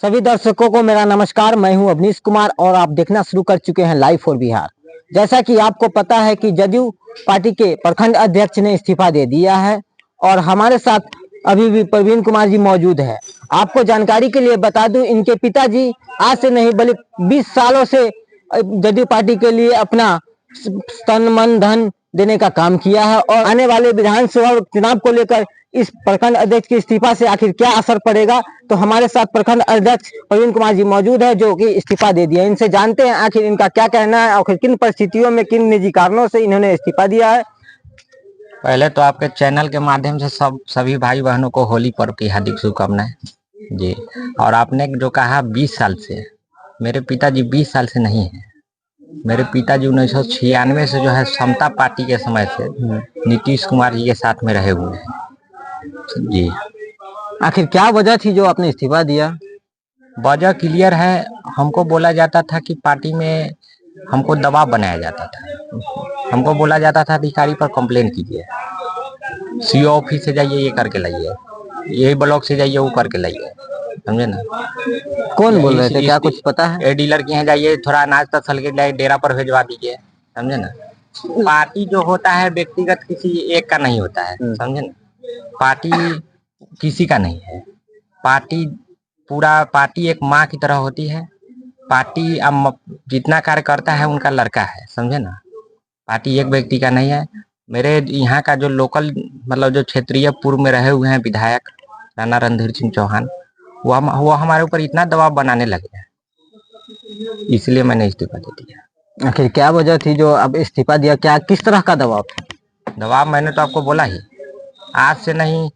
सभी दर्शकों को मेरा नमस्कार। मैं हूं अवनीश कुमार और आप देखना शुरू कर चुके हैं लाइव फॉर बिहार। जैसा कि आपको पता है कि जदयू पार्टी के प्रखंड अध्यक्ष ने इस्तीफा दे दिया है और हमारे साथ अभी भी प्रवीण कुमार जी मौजूद है। आपको जानकारी के लिए बता दूं, इनके पिताजी आज से नहीं बल्कि 20 सालों से जदयू पार्टी के लिए अपना तन मन धन देने का काम किया है और आने वाले विधानसभा चुनाव को लेकर इस प्रखंड अध्यक्ष के इस्तीफा से आखिर क्या असर पड़ेगा, तो हमारे साथ प्रखंड अध्यक्ष प्रवीण कुमार जी मौजूद है जो कि इस्तीफा दे दिया। इनसे जानते हैं आखिर इनका क्या कहना है, आखिर किन परिस्थितियों में किन निजी कारणों से इन्होंने इस्तीफा दिया है। पहले तो आपके चैनल के माध्यम से सभी भाई बहनों को होली पर्व की हार्दिक शुभकामनाएं जी। और आपने जो कहा 20 साल से, मेरे पिताजी 20 साल से नहीं है। मेरे पिताजी 1996 से जो है समता पार्टी के समय से नीतीश कुमार जी के साथ में रहे हुए हैं जी। आखिर क्या वजह थी जो आपने इस्तीफा दिया? वजह क्लियर है। हमको बोला जाता था कि पार्टी में हमको दबाव बनाया जाता था। हमको बोला जाता था अधिकारी पर कंप्लेंट कीजिए, सीओ ऑफिस से जाइए ये करके लाइए, ये ब्लॉक से जाइए वो करके लाइए, समझे ना। कौन बोल रहे थे, क्या कुछ पता है? ये डीलर के यहाँ जाइए, थोड़ा अनाज तसल के लाइए, डेरा पर भेजवा दीजिए, समझे ना। पार्टी जो होता है व्यक्तिगत किसी एक का नहीं होता है, समझे ना। पार्टी किसी का नहीं है। पार्टी एक माँ की तरह होती है। पार्टी अब जितना कार्य करता है उनका लड़का है, समझे ना। पार्टी एक व्यक्ति का नहीं है। मेरे यहाँ का जो लोकल मतलब जो क्षेत्रीय पूर्व में रहे हुए हैं विधायक राणा रणधीर सिंह चौहान, वो हमारे ऊपर इतना दबाव बनाने लगे हैं, इसलिए मैंने इस्तीफा दे दिया। आखिर क्या वजह थी जो अब इस्तीफा दिया? क्या किस तरह का दबाव था? दबाव मैंने तो आपको बोला ही, आज से नहीं,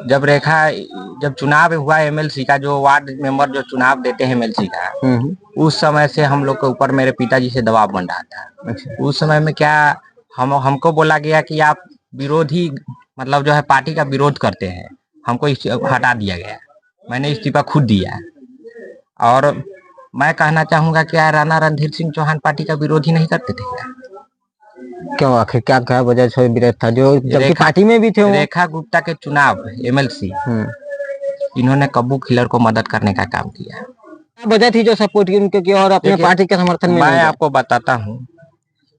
जब चुनाव हुआ एमएलसी का, जो वार्ड मेंबर जो चुनाव देते हैं एमएलसी का, उस समय से हम लोग के ऊपर मेरे पिताजी से दबाव बन रहा था। उस समय में क्या हमको बोला गया कि आप विरोधी मतलब जो है पार्टी का विरोध करते हैं, हमको हटा दिया गया। मैंने इस्तीफा खुद दिया। और मैं कहना चाहूंगा क्या राणा रणधीर सिंह चौहान पार्टी का विरोधी नहीं करते थे क्या? क्यों, आखिर क्या क्या वजह से विरोध था जो जबकि पार्टी में भी थे? रेखा गुप्ता के चुनाव एमएलसी, इन्होंने कब्बू खिलर को मदद करने का काम किया। वजह थी जो सपोर्ट की उनके की और अपने पार्टी के समर्थन में? मैं आपको बताता हूँ,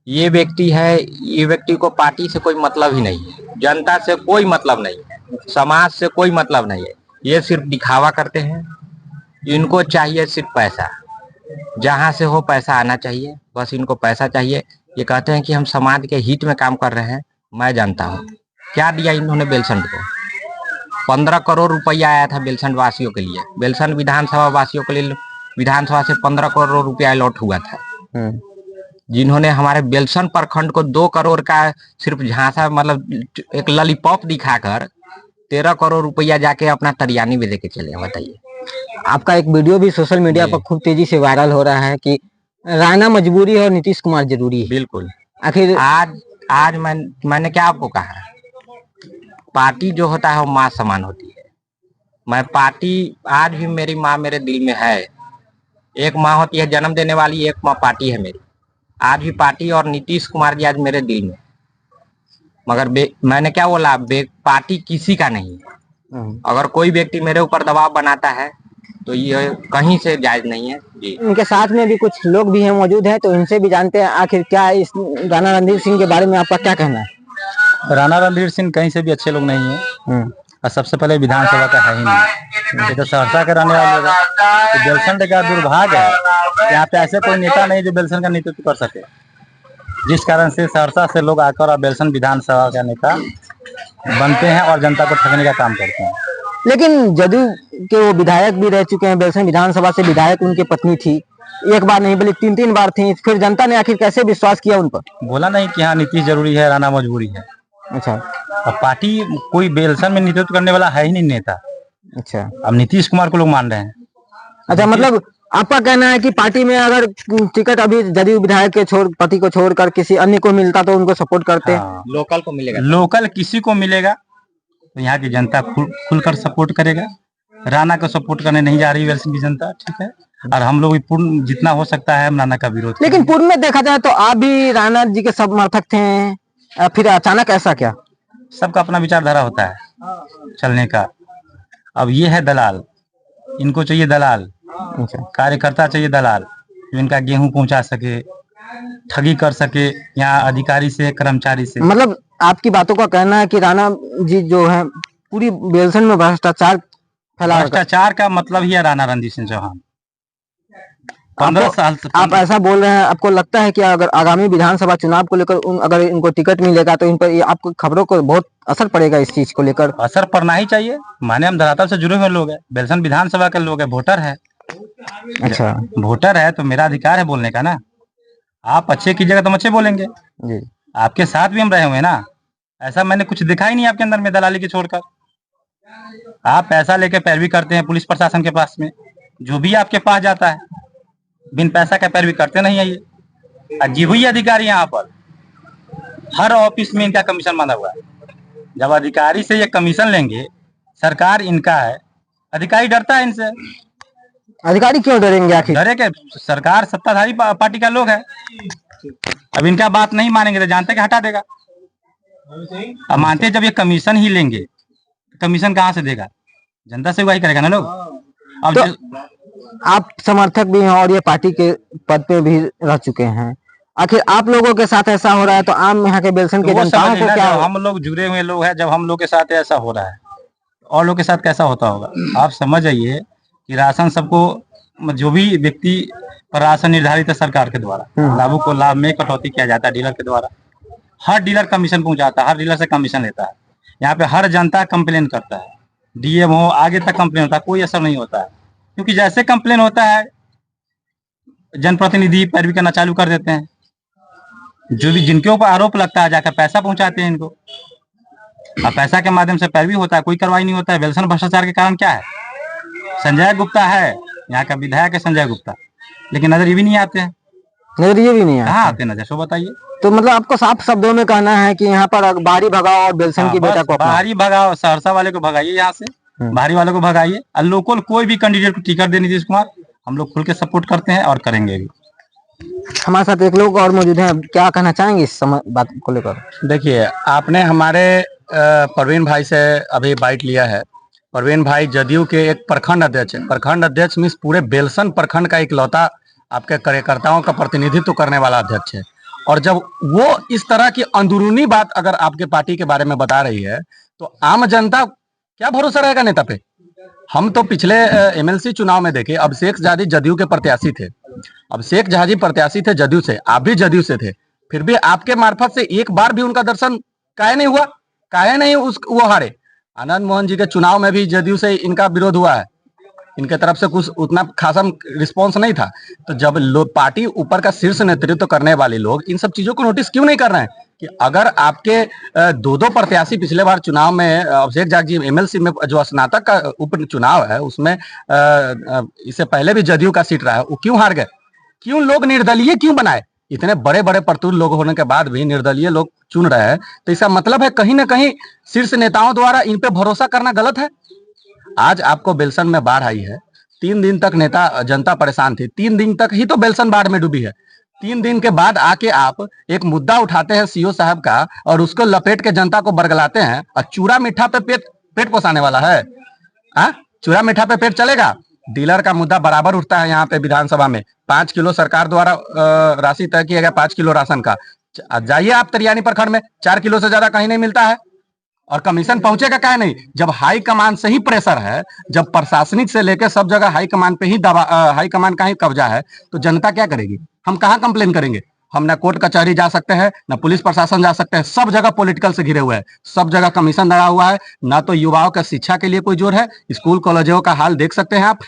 ये व्यक्ति को पार्टी से कोई मतलब ही नहीं है, जनता से कोई मतलब नहीं है, समाज से कोई मतलब नहीं है। ये सिर्फ दिखावा करते हैं। इनको चाहिए सिर्फ पैसा, जहां से हो पैसा आना चाहिए, बस इनको पैसा चाहिए। ये कहते हैं कि हम समाज के हित में काम कर रहे हैं। मैं जानता हूँ क्या दिया इन्होंने बेलसंड को। 15 करोड़ रुपया आया था बेलसंड वासियों के लिए, बेलसंड विधानसभा वासियों के लिए विधानसभा से 15 करोड़ रुपया अलॉट हुआ था। जिन्होंने हमारे बेलसंड प्रखंड को 2 करोड़ का सिर्फ झांसा मतलब एक लॉलीपॉप दिखाकर 13 करोड़ रुपया जाके अपना तरियानी में देके चले। बताइए। आपका एक वीडियो भी सोशल मीडिया पर खूब तेजी से वायरल हो रहा है कि राणा मजबूरी है और नीतीश कुमार जरूरी है। बिल्कुल। आखिर आज मैंने क्या आपको कहा, पार्टी जो होता है वो माँ समान होती है। मैं पार्टी आज भी मेरी माँ मेरे दिल में है। एक माँ होती है जन्म देने वाली, एक माँ पार्टी है मेरी। आज भी पार्टी और नीतीश कुमार जी आज मेरे दिल में। मगर मैंने क्या बोला, पार्टी किसी का नहीं है। अगर कोई व्यक्ति मेरे ऊपर दबाव बनाता है तो ये कहीं से जायज नहीं है जी। इनके साथ में भी कुछ लोग भी हैं मौजूद हैं, तो इनसे भी जानते हैं आखिर क्या इस राणा रणधीर सिंह के बारे में आपका क्या कहना है। राणा रणधीर सिंह कहीं से भी अच्छे लोग नहीं है और सबसे पहले विधानसभा का है ही नहीं। ये तो सहरसा के रहने वाले लोग, तो बेलसंड का दुर्भाग्य है, यहाँ पे ऐसे कोई नेता नहीं जो बेलसंड का नेतृत्व कर सके, जिस कारण से सहरसा से लोग आकर और बेलसंड विधानसभा का नेता बनते हैं और जनता को ठगने का काम करते हैं। लेकिन जदयू के वो विधायक भी रह चुके हैं, बेलसंड विधानसभा से विधायक उनकी पत्नी थी, एक बार नहीं बल्कि 3 बार थी। फिर जनता ने आखिर कैसे विश्वास किया उन पर? बोला नहीं कि हाँ नीतीश जरूरी है, राणा मजबूरी है। अच्छा। अब पार्टी कोई बेलसंड में नेतृत्व करने वाला है ही नहीं नेता। अच्छा। अब नीतीश कुमार को लोग मान रहे हैं। अच्छा, मतलब आपका कहना है कि पार्टी में अगर टिकट अभी जदयू विधायक के पति को छोड़कर किसी अन्य को मिलता तो उनको सपोर्ट करते? हाँ। लोकल को मिलेगा, लोकल किसी को मिलेगा तो यहाँ की जनता खुलकर सपोर्ट करेगा। राणा को सपोर्ट करने नहीं जा रही बेलसंड की जनता, ठीक है। और हम लोग पूर्ण जितना हो सकता है हम राणा का विरोध। लेकिन पूर्व में देखा जाए तो आप भी राणा जी के समर्थक थे, फिर अचानक ऐसा क्या? सबका अपना विचारधारा होता है चलने का। अब ये है दलाल, इनको चाहिए दलाल, अच्छा। कार्यकर्ता चाहिए दलाल, जो इनका गेहूं पहुंचा सके, ठगी कर सके यहाँ अधिकारी से, कर्मचारी से। मतलब आपकी बातों का कहना है कि राणा जी जो है पूरी बेलसंड में भ्रष्टाचार फैला रखा। भ्रष्टाचार का मतलब ही है राणा रणजीत सिंह चौहान। 15 आपको- साल से आप ऐसा बोल रहे हैं, आपको लगता है कि अगर आगामी विधानसभा चुनाव को लेकर अगर इनको टिकट मिलेगा तो इन पर ये आपको खबरों को बहुत असर पड़ेगा इस चीज को लेकर? असर पड़ना ही चाहिए। माने हम धरातल से जुड़े हुए लोग हैं, बेलसन विधानसभा के लोग हैं, वोटर है। अच्छा वोटर है तो मेरा अधिकार है बोलने का ना। आप अच्छे कीजिएगा तो हम अच्छे बोलेंगे। जी। आपके साथ भी हम रहे हुए हैं ना, ऐसा मैंने कुछ दिखा ही नहीं आपके अंदर में दलाली के छोड़कर। आप पैसा लेके पैरवी करते हैं पुलिस प्रशासन के पास में, जो भी आपके पास जाता है बिन पैसा के पैरवी करते नहीं है ये। अजीब हुई अधिकारी यहाँ पर, हर ऑफिस में इनका कमीशन बंधा हुआ है। जब अधिकारी से ये कमीशन लेंगे, सरकार इनका है, अधिकारी डरता है इनसे। अधिकारी क्यों डरेंगे आखिर? डरे के सरकार सत्ताधारी पार्टी का लोग है, अब इनका बात नहीं मानेंगे तो जानते कि हटा देगा। अब मानते जब ये कमीशन ही लेंगे, कमीशन कहाँ से देगा? जनता से वही करेगा ना लोग। अब तो आप समर्थक भी हैं और ये पार्टी के पद पे भी रह चुके हैं, आखिर आप लोगों के साथ ऐसा हो रहा है तो आम यहाँ के बेलसन के वो जनताओं समझ को लेना, क्या? जब हम लोग जुड़े हुए लोग हैं, जब हम लोग के साथ ऐसा हो रहा है और लोग के साथ कैसा होता होगा। आप समझ जाइए कि राशन सबको, जो भी व्यक्ति पर राशन निर्धारित है सरकार के द्वारा, लाभुक को लाभ में कटौती किया जाता है डीलर के द्वारा। हर डीलर कमीशन पहुंचाता है, हर डीलर से कमीशन लेता है। यहाँ पे हर जनता कंप्लेन करता है, डीएम हो आगे तक कंप्लेन होता है, कोई असर नहीं होता है। क्योंकि जैसे कंप्लेन होता है जनप्रतिनिधि पैरवी करना चालू कर देते हैं, जो भी जिनके ऊपर आरोप लगता है जाकर पैसा पहुंचाते हैं इनको। अब पैसा के माध्यम से पैरवी होता है, कोई कार्रवाई नहीं होता है। बेलसन भ्रष्टाचार के कारण क्या है? संजय गुप्ता है, यहाँ का विधायक है संजय गुप्ता, लेकिन नजर ये भी नहीं आते हैं। नजर ये भी नहीं है। कहाँ आते नजर, सो बताइए। तो मतलब आपको साफ शब्दों में कहना है कि यहाँ पर बाहरी भगाओ और बेलसन की बेटा को अपनाओ। बाहरी भगाओ, सहरसा वाले को भगाइए यहाँ से, बाहरी वालों को भगाइए, और लोकल कोई भी कैंडिडेट को टिकट दे नीतीश कुमार, हम लोग खुल के सपोर्ट करते हैं और करेंगे भी। हमारे साथ एक लोग और मौजूद हैं, क्या कहना चाहेंगे इस बात को लेकर? देखिए, आपने हमारे परवीन भाई से अभी बाइट लिया है। परवीन भाई जदयू के एक प्रखंड अध्यक्ष है। प्रखंड अध्यक्ष मीन्स पूरे बेलसन प्रखंड का इकलौता आपके कार्यकर्ताओं का प्रतिनिधित्व करने वाला अध्यक्ष है। और जब वो इस तरह की अंदरूनी बात अगर आपके पार्टी के बारे में बता रही है तो आम जनता क्या भरोसा रहेगा नेता पे? हम तो पिछले एमएलसी चुनाव में देखे, अभिषेक झाजी जदयू के प्रत्याशी थे, अभिषेक झाजी प्रत्याशी थे जदयू से, आप भी जदयू से थे, फिर भी आपके मार्फत से एक बार भी उनका दर्शन काहे नहीं हुआ? काहे नहीं वो हारे? आनंद मोहन जी के चुनाव में भी जदयू से इनका विरोध हुआ है, इनके तरफ से कुछ उतना खासा रिस्पॉन्स नहीं था। तो जब पार्टी ऊपर का शीर्ष नेतृत्व करने वाले लोग इन सब चीजों को नोटिस क्यों नहीं कर रहे हैं कि अगर आपके दो प्रत्याशी पिछले बार चुनाव में, अभिषेक झाजी एमएलसी में जो स्नातक का उप चुनाव है उसमें इससे पहले भी जदयू का सीट रहा है, वो क्यों हार गए? क्यों लोग निर्दलीय क्यों बनाए? इतने बड़े बड़े प्रतुल लोग होने के बाद भी निर्दलीय लोग चुन रहे हैं, तो इसका मतलब है कहीं ना कहीं शीर्ष नेताओं द्वारा इन पे भरोसा करना गलत है। आज आपको बेलसन में बाढ़ आई है, 3 दिन तक नेता जनता परेशान थी, 3 दिन तक ही तो बेलसन बाढ़ में डूबी है। 3 दिन के बाद आके आप एक मुद्दा उठाते हैं सीओ साहब का और उसको लपेट के जनता को बरगलाते हैं, और चूरा मीठा पे पेट पोसाने वाला है? चूरा मीठा पे पेट चलेगा? डीलर का मुद्दा बराबर उठता है यहाँ पे विधानसभा में। 5 किलो सरकार द्वारा राशि तय किया गया, 5 किलो राशन का। जाइए आप तरियानी प्रखंड में 4 किलो से ज्यादा कहीं नहीं मिलता है, और कमीशन पहुंचेगा क्या नहीं? जब हाई कमान से ही प्रेशर है, जब प्रशासनिक से लेकर सब जगह हाई कमान पे ही हाई कमान का ही कब्जा है, तो जनता क्या करेगी? हम कहाँ कंप्लेन करेंगे? हम ना कोर्ट कचहरी जा सकते हैं, ना पुलिस प्रशासन जा सकते हैं, सब जगह पॉलिटिकल से घिरे हुए हैं, सब जगह कमीशन लगा हुआ है। ना तो युवाओं का शिक्षा के लिए कोई जोर है। स्कूल कॉलेजों का हाल देख सकते हैं आप।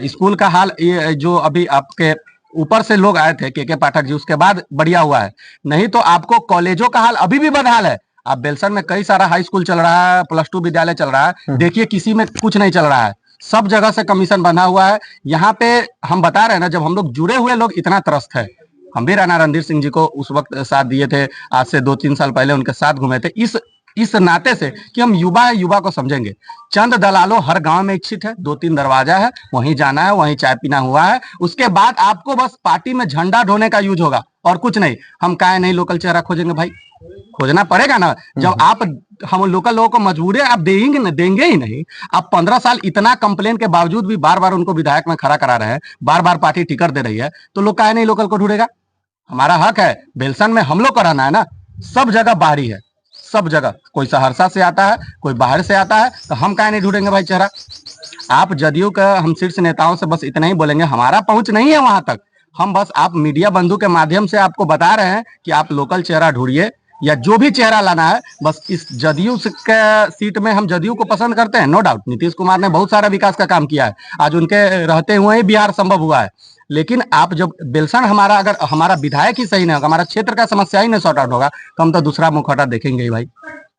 स्कूल का हाल ये जो अभी आपके ऊपर से लोग आए थे के पाठक जी, उसके बाद बढ़िया हुआ है, नहीं तो आपको कॉलेजों का हाल अभी भी बदहाल है। आप बेलसन में कई सारा हाई स्कूल चल रहा है, +2 विद्यालय चल रहा है, देखिए किसी में कुछ नहीं चल रहा है, सब जगह से कमीशन बंधा हुआ है। यहाँ पे हम बता रहे हैं ना, जब हम लोग जुड़े हुए लोग इतना त्रस्त है, हम भी राणा रणधीर सिंह जी को उस वक्त साथ दिए थे, आज से 2-3 साल पहले उनके साथ घूमे थे, इस नाते से कि हम युवा है, युवा को समझेंगे। चंद दलालों हर गांव में इच्छित है, 2-3 दरवाजा है, वहीं जाना है, वहीं चाय पीना हुआ है, उसके बाद आपको बस पार्टी में झंडा ढोने का यूज होगा और कुछ नहीं। हम काहे नहीं लोकल चेहरा खोजेंगे भाई, खोजना पड़ेगा ना। जब आप हम लोकल लोगों को मजबूरी आप देंगे ही नहीं। आप 15 साल इतना कंप्लेन के बावजूद भी बार बार उनको विधायक में खड़ा करा रहे हैं, बार बार पार्टी टिकट दे रही है, तो लोग काहे नहीं लोकल को ढूंढेगा। हमारा हक है, बेलसन में हम लोग को रहना है ना। सब जगह बाहरी है, सब जगह, कोई सहरसा से आता है, कोई बाहर से आता है, तो हम काहे नहीं ढूंढेंगे भाई चेहरा। आप जदयू का हम शीर्ष नेताओं से बस इतना ही बोलेंगे, हमारा पहुंच नहीं है वहां तक। हम बस आप मीडिया बंधु के माध्यम से आपको बता रहे हैं कि आप लोकल चेहरा ढूंढिए, या जो भी चेहरा लाना है। बस इस जदयू के सीट में हम जदयू को पसंद करते हैं, नो डाउट। नीतीश कुमार ने बहुत सारा विकास का काम किया है, आज उनके रहते हुए ही बिहार संभव हुआ है। लेकिन आप जब बेलसन हमारा, अगर हमारा विधायक ही सही नहीं होगा, हमारा क्षेत्र का समस्या ही नहीं सॉर्ट आउट होगा, तो हम तो दूसरा मुखौटा देखेंगे ही भाई,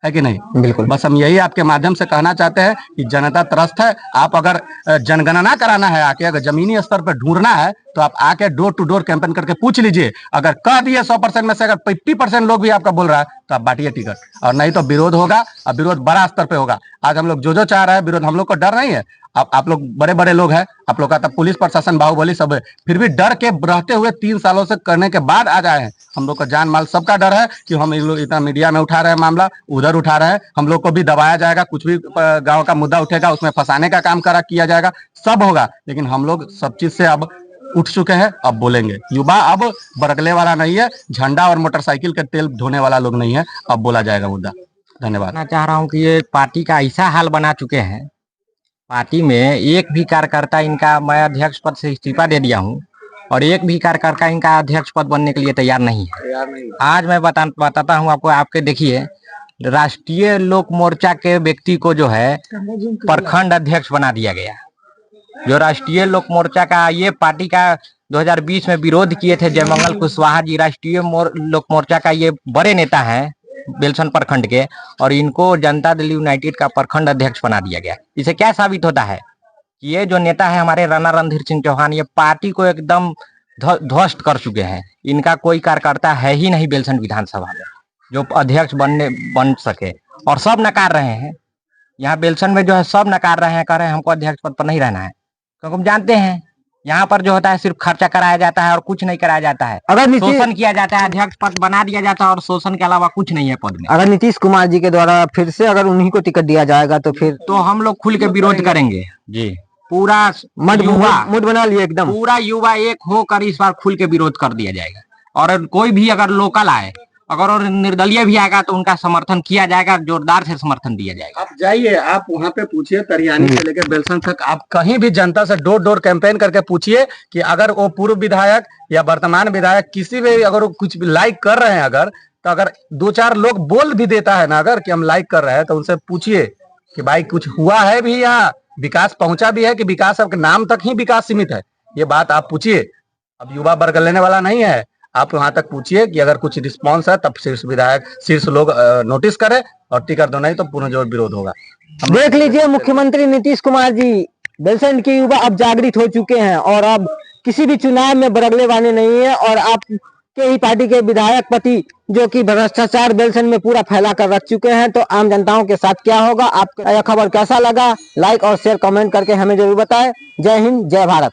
है कि नहीं। बिल्कुल। बस हम यही आपके माध्यम से कहना चाहते हैं कि जनता त्रस्त है। आप अगर जनगणना कराना है आके, अगर जमीनी स्तर पर ढूंढना है, तो आप आके डोर टू डोर कैंपेन करके पूछ लीजिए। अगर कह दिए 100% में से अगर 50% लोग भी आपका बोल रहा है, तो आप बांटिए टिकट, और नहीं तो विरोध होगा, और विरोध बड़ा स्तर पे होगा। आज हम लोग जो चाह रहे हैं, विरोध हम लोग को डर नहीं है। आप लोग बड़े बड़े लोग हैं, आप लोग का तब पुलिस प्रशासन बाहुबली सब है, फिर भी डर के रहते हुए 3 सालों से करने के बाद आ जाए हैं। हम लोग का जान माल सबका डर है कि हम लोग इतना मीडिया में उठा रहे हैं, मामला उधर उठा रहे हैं, हम लोग को भी दबाया जाएगा, कुछ भी गांव का मुद्दा उठेगा उसमें फंसाने का काम किया जाएगा, सब होगा। लेकिन हम लोग सब चीज से अब उठ चुके हैं, अब बोलेंगे। युवा अब बरगले वाला नहीं है, झंडा और मोटरसाइकिल के तेल ढोने वाला लोग नहीं है, अब बोला जाएगा मुद्दा। धन्यवाद। मैं चाह रहा हूँ कि ये पार्टी का ऐसा हाल बना चुके हैं, पार्टी में एक भी कार्यकर्ता इनका, मैं अध्यक्ष पद से इस्तीफा दे दिया हूँ, और एक भी कार्यकर्ता इनका अध्यक्ष पद बनने के लिए तैयार नहीं है। आज मैं बताता हूँ आपको, आपके देखिए, राष्ट्रीय लोक मोर्चा के व्यक्ति को जो है प्रखंड अध्यक्ष बना दिया गया। जो राष्ट्रीय लोक मोर्चा का, ये पार्टी का 2020 में विरोध किए थे जयमंगल कुशवाहा जी, राष्ट्रीय लोक मोर्चा का ये बड़े नेता हैं बेलसन प्रखंड के, और इनको जनता दल यूनाइटेड का प्रखंड अध्यक्ष बना दिया गया। इसे क्या साबित होता है कि ये जो नेता है हमारे राणा रणधीर सिंह चौहान, ये पार्टी को एकदम ध्वस्त कर चुके हैं। इनका कोई कार्यकर्ता है ही नहीं बेलसन विधानसभा में जो अध्यक्ष बन सके, और सब नकार रहे हैं। यहाँ बेलसन में जो है सब नकार रहे हैं, कह रहे हैं हमको अध्यक्ष पद पर नहीं रहना है, क्योंकि हम जानते हैं यहाँ पर जो होता है सिर्फ खर्चा कराया जाता है और कुछ नहीं कराया जाता है। अगर शोषण किया जाता है, अध्यक्ष पद बना दिया जाता है और शोषण के अलावा कुछ नहीं है पद में। अगर नीतीश कुमार जी के द्वारा फिर से अगर उन्हीं को टिकट दिया जाएगा तो फिर तो हम लोग खुल के विरोध करेंगे जी। पूरा मुठ बना लिए एकदम, पूरा युवा एक होकर इस बार खुल के विरोध कर दिया जाएगा। और कोई भी अगर लोकल आए, अगर और निर्दलीय भी आएगा, तो उनका समर्थन किया जाएगा, जोरदार से समर्थन दिया जाएगा। आप जाइए, आप वहाँ पे पूछिए, तरियानी से लेकर बेलसन तक, आप कहीं भी जनता से डोर डोर कैंपेन करके पूछिए कि अगर वो पूर्व विधायक या वर्तमान विधायक किसी भी अगर वो कुछ भी लाइक कर रहे हैं, अगर तो अगर 2-4 लोग बोल भी देता है ना अगर कि हम लाइक कर रहे हैं, तो उनसे पूछिए कि भाई कुछ हुआ है भी, यहाँ विकास पहुंचा भी है कि विकास आपके नाम तक ही विकास सीमित है, ये बात आप पूछिए। अब युवा वर्ग लेने वाला नहीं है, आप वहां तक पूछिए कि अगर कुछ रिस्पांस है तब शीर्ष लोग नोटिस करें और टिकट दो, नहीं तो पूर्ण जोर विरोध होगा। देख लीजिए, मुख्यमंत्री नीतीश कुमार जी, बेलसन के युवा अब जागृत हो चुके हैं और अब किसी भी चुनाव में बरगले वाले नहीं है। और आप के ही पार्टी के विधायक पति जो कि भ्रष्टाचार बेलसन में पूरा फैला कर रख चुके हैं, तो आम जनताओं के साथ क्या होगा। आपको यह खबर कैसा लगा, लाइक और शेयर कमेंट करके हमें जरूर बताएं। जय हिंद, जय भारत।